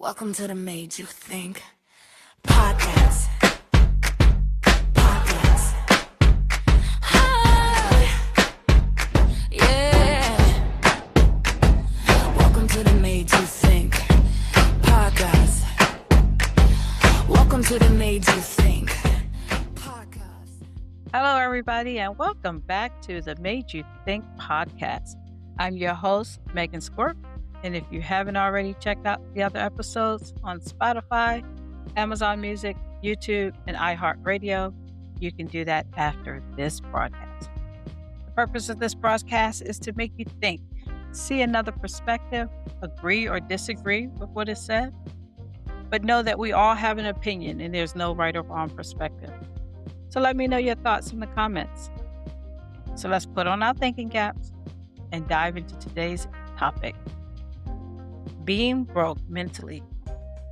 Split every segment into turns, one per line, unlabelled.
Welcome to the Made You Think podcast. Yeah. Welcome to the Made You Think podcast. Welcome to the Made You Think podcast.
Hello, everybody, and welcome back to the Made You Think podcast. I'm your host, Megan Squirt. And if you haven't already checked out the other episodes on Spotify, Amazon Music, YouTube, and iHeartRadio, you can do that after this broadcast. The purpose of this broadcast is to make you think, see another perspective, agree or disagree with what is said, but know that we all have an opinion and there's no right or wrong perspective. So let me know your thoughts in the comments. So let's put on our thinking caps and dive into today's topic. Being broke mentally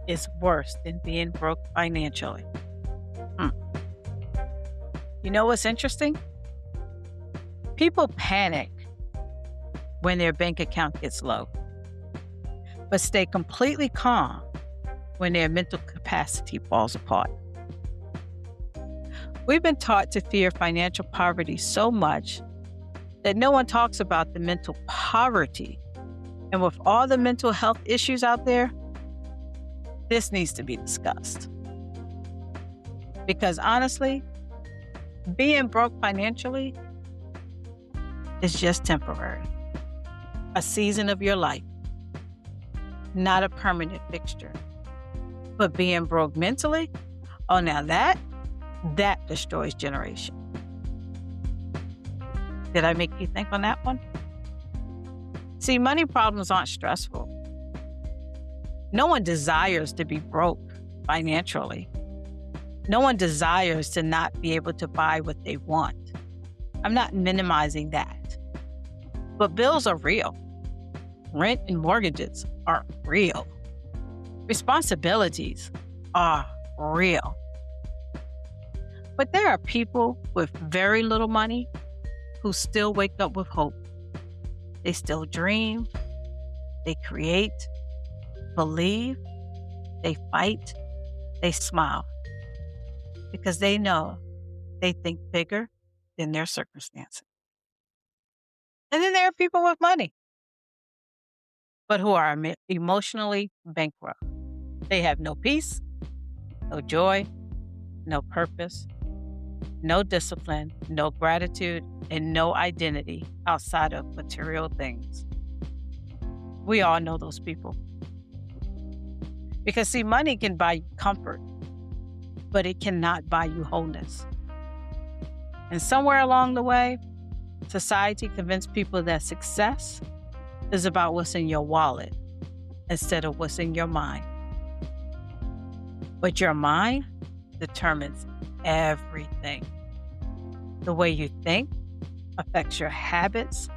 is worse than being broke financially. You know what's interesting? People panic when their bank account gets low, but stay completely calm when their mental capacity falls apart. We've been taught to fear financial poverty so much that no one talks about the mental poverty. And with all the mental health issues out there, this needs to be discussed. Because honestly, being broke financially is just temporary. A season of your life, not a permanent fixture. But being broke mentally, oh, now that destroys generation. Did I make you think on that one? See, money problems aren't stressful. No one desires to be broke financially. No one desires to not be able to buy what they want. I'm not minimizing that. But bills are real. Rent and mortgages are real. Responsibilities are real. But there are people with very little money who still wake up with hope. They still dream, they create, believe, they fight, they smile. Because they know they think bigger than their circumstances. And then there are people with money, but who are emotionally bankrupt. They have no peace, no joy, no purpose, no discipline, no gratitude, and no identity outside of material things. We all know those people. Because see, money can buy you comfort, but it cannot buy you wholeness. And somewhere along the way, society convinced people that success is about what's in your wallet instead of what's in your mind. But your mind determines everything. The way you think affects your habits,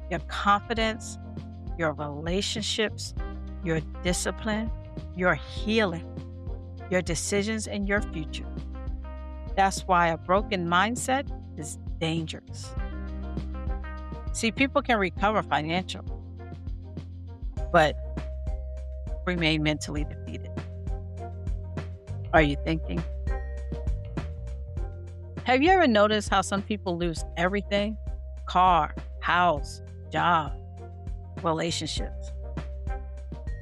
your confidence, your relationships, your discipline, your healing, your decisions, and your future. That's why a broken mindset is dangerous. See, people can recover financially, but remain mentally defeated. Are you thinking? Have you ever noticed how some people lose everything? Car, house, job, relationships.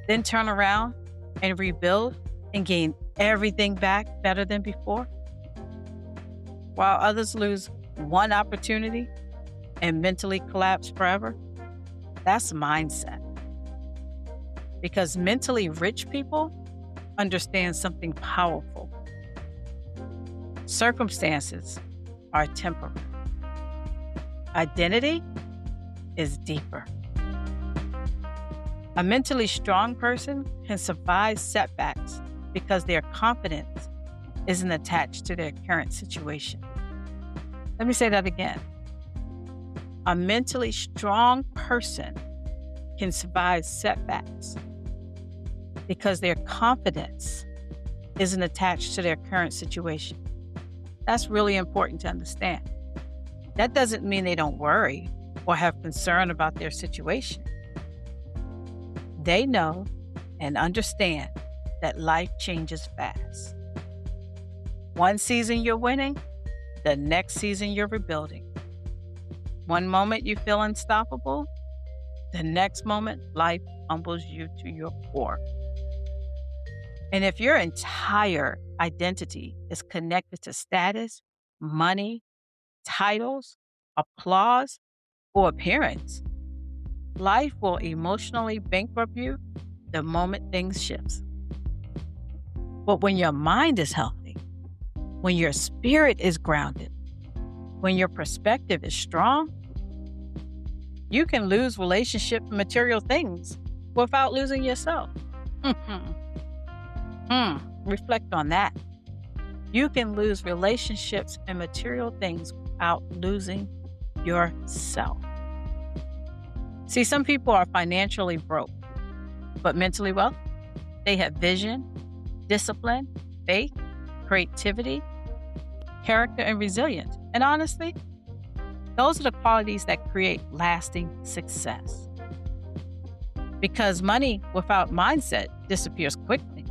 Then turn around and rebuild and gain everything back better than before? While others lose one opportunity and mentally collapse forever? That's mindset. Because mentally rich people understand something powerful. Circumstances are temporary. Identity is deeper. A mentally strong person can survive setbacks because their confidence isn't attached to their current situation. Let me say that again. A mentally strong person can survive setbacks because their confidence isn't attached to their current situation. That's really important to understand. That doesn't mean they don't worry or have concern about their situation. They know and understand that life changes fast. One season you're winning, the next season you're rebuilding. One moment you feel unstoppable, the next moment life humbles you to your core. And if your entire identity is connected to status, money, titles, applause, or appearance, life will emotionally bankrupt you the moment things shift. But when your mind is healthy, when your spirit is grounded, when your perspective is strong, you can lose relationship and material things without losing yourself. Reflect on that. You can lose relationships and material things without losing yourself. See, some people are financially broke, but mentally wealthy. They have vision, discipline, faith, creativity, character, and resilience. And honestly, those are the qualities that create lasting success. Because money without mindset disappears quickly.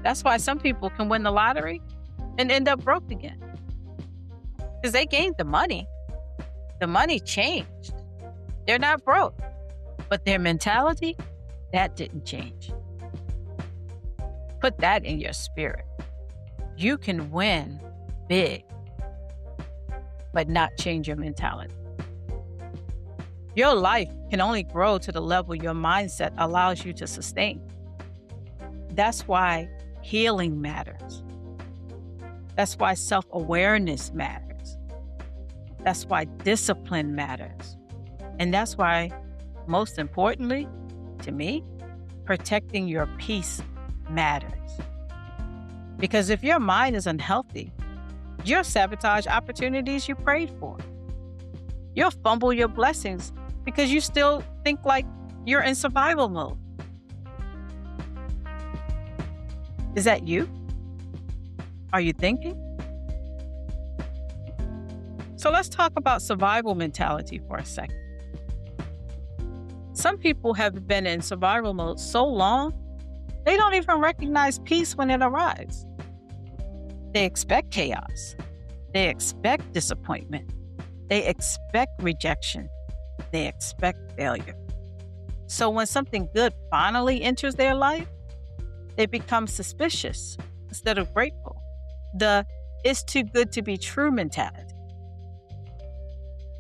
That's why some people can win the lottery and end up broke again. Because they gained the money. The money changed. They're not broke. But their mentality, that didn't change. Put that in your spirit. You can win big, but not change your mentality. Your life can only grow to the level your mindset allows you to sustain. That's why healing matters. That's why self-awareness matters. That's why discipline matters. And that's why, most importantly, to me, protecting your peace matters. Because if your mind is unhealthy, you'll sabotage opportunities you prayed for. You'll fumble your blessings because you still think like you're in survival mode. Is that you? Are you thinking? So let's talk about survival mentality for a second. Some people have been in survival mode so long, they don't even recognize peace when it arrives. They expect chaos. They expect disappointment. They expect rejection. They expect failure. So when something good finally enters their life, they become suspicious instead of grateful. The "it's too good to be true" mentality.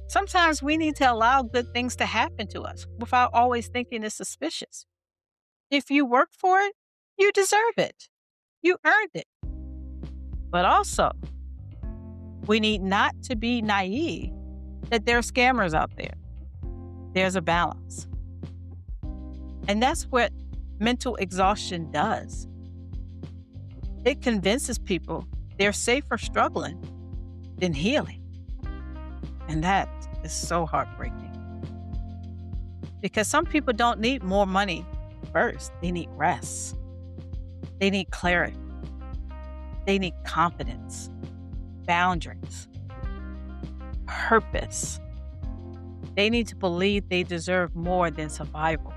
Sometimes we need to allow good things to happen to us without always thinking it's suspicious. If you work for it, you deserve it. You earned it. But also, we need not to be naive that there are scammers out there. There's a balance. And that's what mental exhaustion does. It convinces people they're safer struggling than healing. And that is so heartbreaking. Because some people don't need more money first. They need rest. They need clarity. They need confidence, boundaries, purpose. They need to believe they deserve more than survival.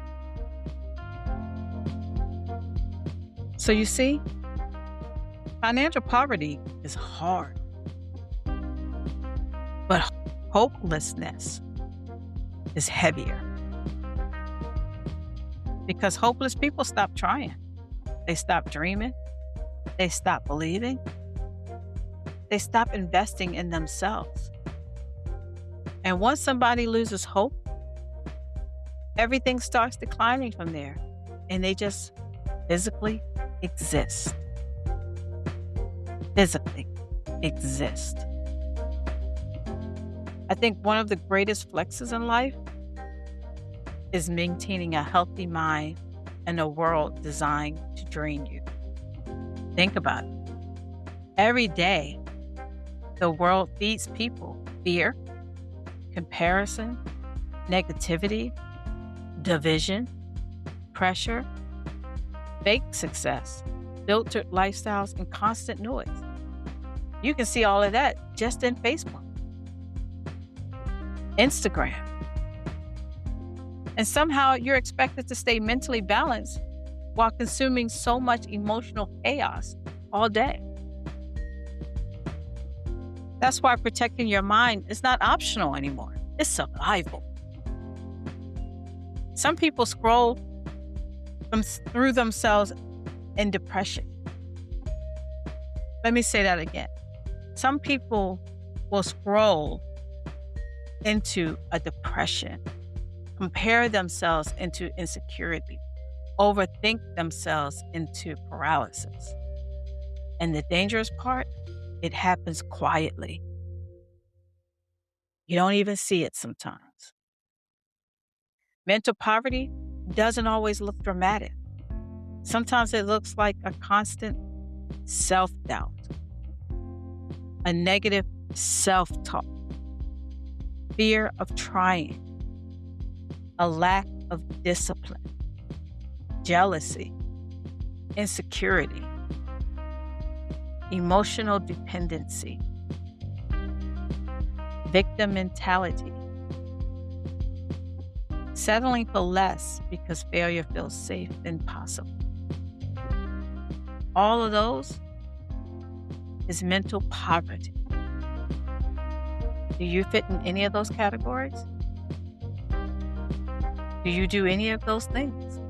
So you see, financial poverty is hard. But hopelessness is heavier. Because hopeless people stop trying. They stop dreaming. They stop believing. They stop investing in themselves. And once somebody loses hope, everything starts declining from there. And they just physically exist. Physically exist. I think one of the greatest flexes in life is maintaining a healthy mind in a world designed to drain you. Think about it. Every day, the world feeds people fear, comparison, negativity, division, pressure, fake success, filtered lifestyles, and constant noise. You can see all of that just in Facebook, Instagram. And somehow you're expected to stay mentally balanced while consuming so much emotional chaos all day. That's why protecting your mind is not optional anymore. It's survival. Some people scroll through themselves in depression. Let me say that again. Some people will scroll into a depression, compare themselves into insecurity, overthink themselves into paralysis. And the dangerous part, it happens quietly. You don't even see it sometimes. Mental poverty doesn't always look dramatic. Sometimes it looks like a constant self-doubt, a negative self-talk, fear of trying, a lack of discipline, jealousy, insecurity, emotional dependency, victim mentality, settling for less because failure feels safe and possible. All of those is mental poverty. Do you fit in any of those categories? Do you do any of those things?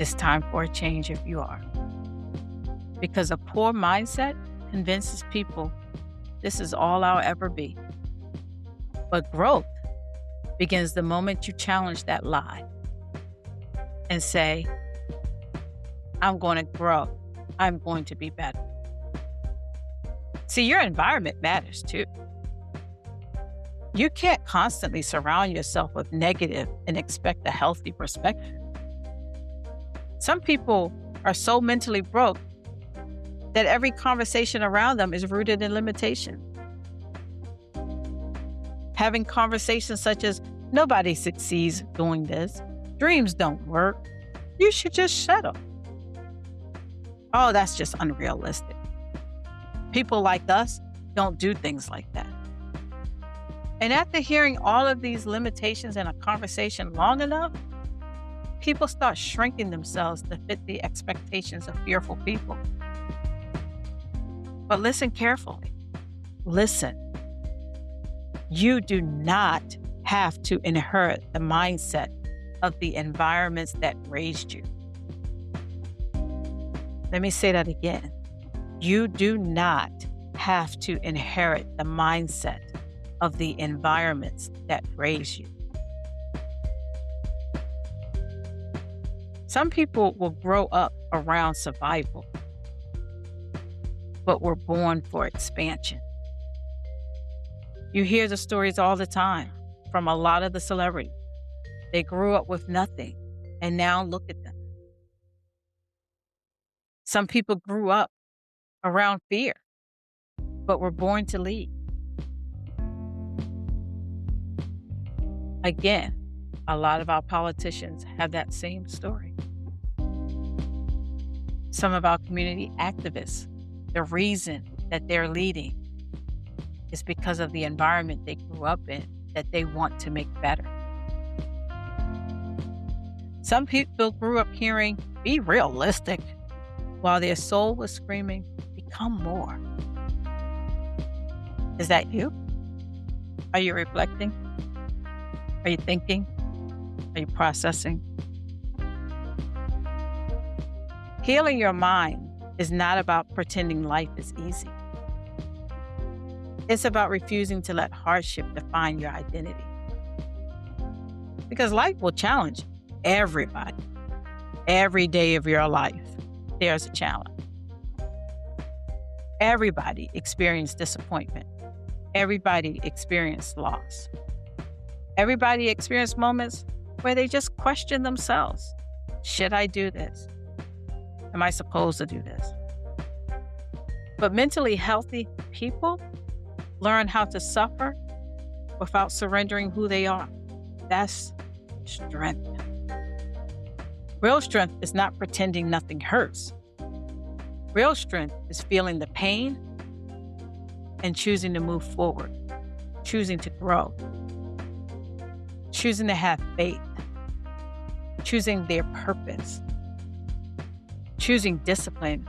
It's time for a change if you are. Because a poor mindset convinces people this is all I'll ever be. But growth begins the moment you challenge that lie and say, I'm going to grow. I'm going to be better. See, your environment matters too. You can't constantly surround yourself with negative and expect a healthy perspective. Some people are so mentally broke that every conversation around them is rooted in limitation. Having conversations such as, nobody succeeds doing this, dreams don't work, you should just settle. Oh, that's just unrealistic. People like us don't do things like that. And after hearing all of these limitations in a conversation long enough, people start shrinking themselves to fit the expectations of fearful people. But listen carefully. Listen. You do not have to inherit the mindset of the environments that raised you. Let me say that again. You do not have to inherit the mindset of the environments that raise you. Some people will grow up around survival, but were born for expansion. You hear the stories all the time from a lot of the celebrities. They grew up with nothing, and now look at them. Some people grew up around fear, but were born to lead. Again, a lot of our politicians have that same story. Some of our community activists, the reason that they're leading is because of the environment they grew up in that they want to make better. Some people grew up hearing, be realistic, while their soul was screaming, become more. Is that you? Are you reflecting? Are you thinking? Are you processing? Healing your mind is not about pretending life is easy. It's about refusing to let hardship define your identity. Because life will challenge everybody. Every day of your life, there's a challenge. Everybody experienced disappointment. Everybody experienced loss. Everybody experienced moments where they just question themselves. Should I do this? Am I supposed to do this? But mentally healthy people learn how to suffer without surrendering who they are. That's strength. Real strength is not pretending nothing hurts. Real strength is feeling the pain and choosing to move forward, choosing to grow, choosing to have faith, choosing their purpose, choosing discipline,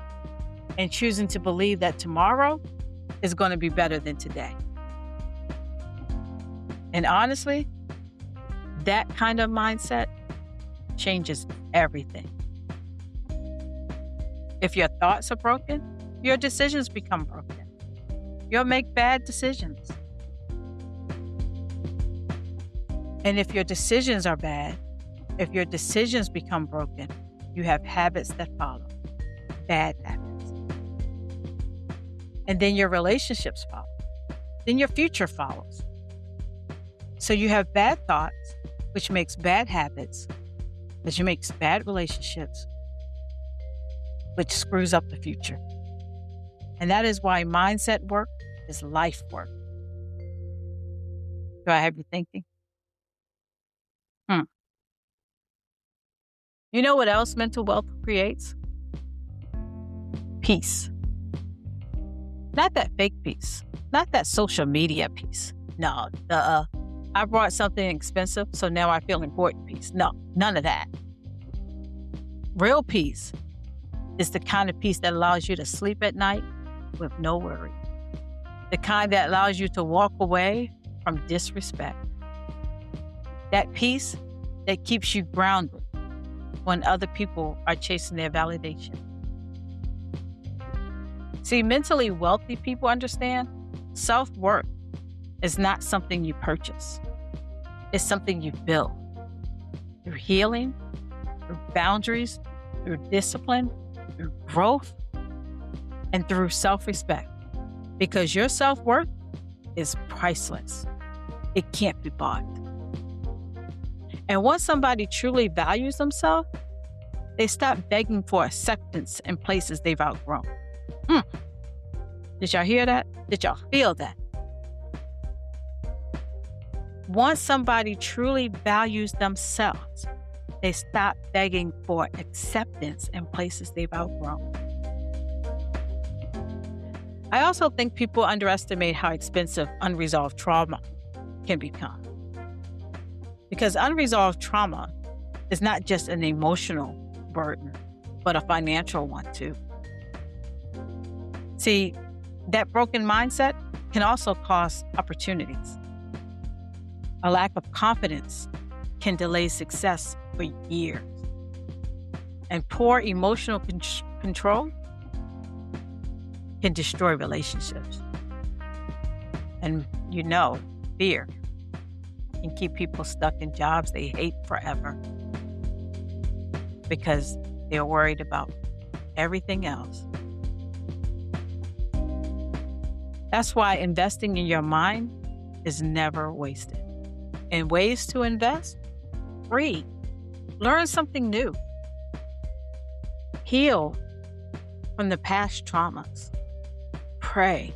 and choosing to believe that tomorrow is going to be better than today. And honestly, that kind of mindset changes everything. If your thoughts are broken, your decisions become broken. You'll make bad decisions. And if your decisions are bad, if your decisions become broken, you have habits that follow, bad habits. And then your relationships follow. Then your future follows. So you have bad thoughts, which makes bad habits, which makes bad relationships, which screws up the future. And that is why mindset work is life work. Do I have you thinking? You know what else mental wealth creates? Peace. Not that fake peace. Not that social media peace. No, I brought something expensive, so now I feel important peace. No, none of that. Real peace is the kind of peace that allows you to sleep at night with no worry. The kind that allows you to walk away from disrespect. That peace that keeps you grounded when other people are chasing their validation. See, mentally wealthy people understand self-worth is not something you purchase. It's something you build through healing, through boundaries, through discipline, through growth, and through self-respect. Because your self-worth is priceless. It can't be bought. And once somebody truly values themselves, they stop begging for acceptance in places they've outgrown. Did y'all hear that? Did y'all feel that? Once somebody truly values themselves, they stop begging for acceptance in places they've outgrown. I also think people underestimate how expensive unresolved trauma can become. Because unresolved trauma is not just an emotional burden, but a financial one too. See, that broken mindset can also cause opportunities. A lack of confidence can delay success for years. And poor emotional control can destroy relationships. And fear can keep people stuck in jobs they hate forever because they're worried about everything else. That's why investing in your mind is never wasted. And ways to invest? Read. Learn something new. Heal from the past traumas. Pray.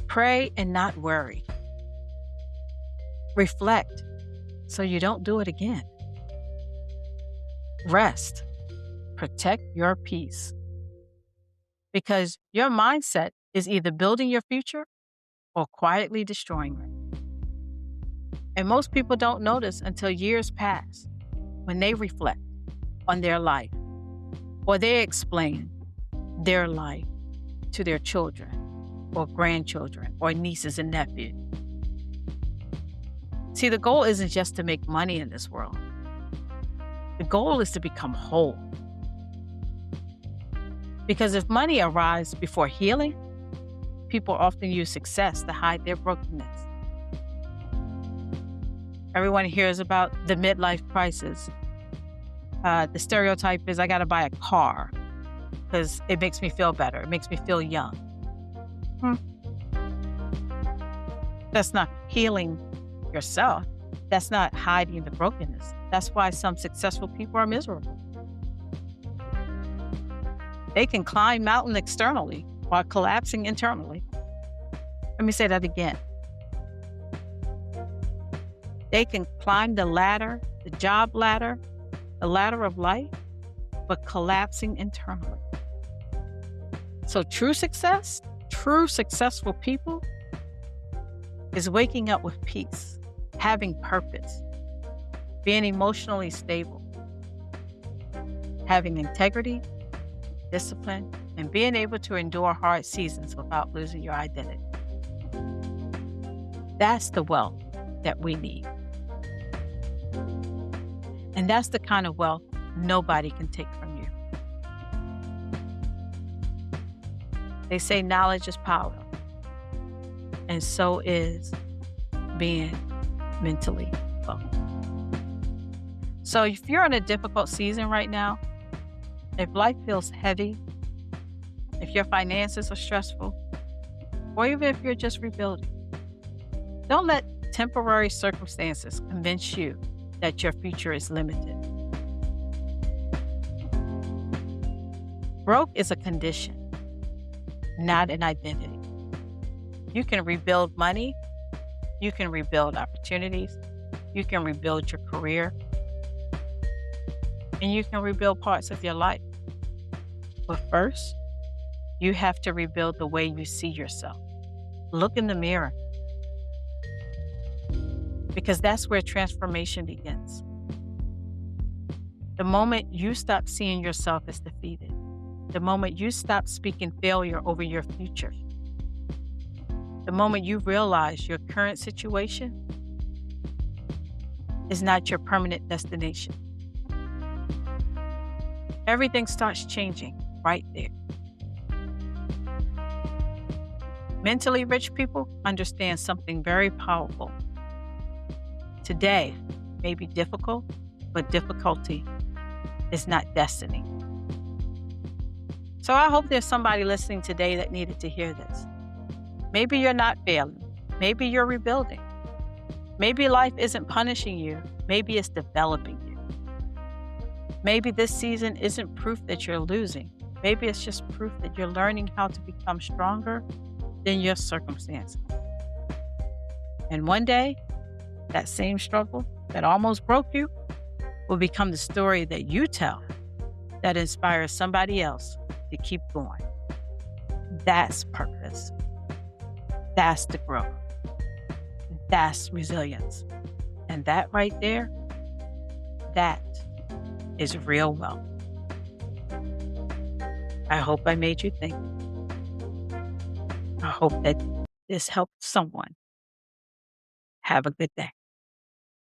Pray and not worry. Reflect so you don't do it again. Rest. Protect your peace. Because your mindset is either building your future or quietly destroying it. And most people don't notice until years pass when they reflect on their life or they explain their life to their children or grandchildren or nieces and nephews. See, the goal isn't just to make money in this world. The goal is to become whole. Because if money arrives before healing, people often use success to hide their brokenness. Everyone hears about the midlife crisis. The stereotype is I got to buy a car because it makes me feel better. It makes me feel young. That's not healing yourself. That's not hiding the brokenness. That's why some successful people are miserable. They can climb mountain externally while collapsing internally. Let me say that again. They can climb the ladder, the job ladder, the ladder of life, but collapsing internally. So true success, true successful people is waking up with peace, having purpose, being emotionally stable, having integrity, discipline, and being able to endure hard seasons without losing your identity. That's the wealth that we need. And that's the kind of wealth nobody can take from you. They say knowledge is power, and so is being mentally well. So if you're in a difficult season right now, if life feels heavy, if your finances are stressful, or even if you're just rebuilding, don't let temporary circumstances convince you that your future is limited. Broke is a condition, not an identity. You can rebuild money, you can rebuild opportunities, you can rebuild your career, and you can rebuild parts of your life. But first, you have to rebuild the way you see yourself. Look in the mirror, because that's where transformation begins. The moment you stop seeing yourself as defeated, the moment you stop speaking failure over your future, the moment you realize your current situation is not your permanent destination, everything starts changing right there. Mentally rich people understand something very powerful. Today may be difficult, but difficulty is not destiny. So I hope there's somebody listening today that needed to hear this. Maybe you're not failing. Maybe you're rebuilding. Maybe life isn't punishing you. Maybe it's developing you. Maybe this season isn't proof that you're losing. Maybe it's just proof that you're learning how to become stronger than your circumstances. And one day, that same struggle that almost broke you will become the story that you tell that inspires somebody else to keep going. That's purpose. That's the growth. That's resilience. And that right there, that is real wealth. I hope I made you think. I hope that this helped someone. Have a good day.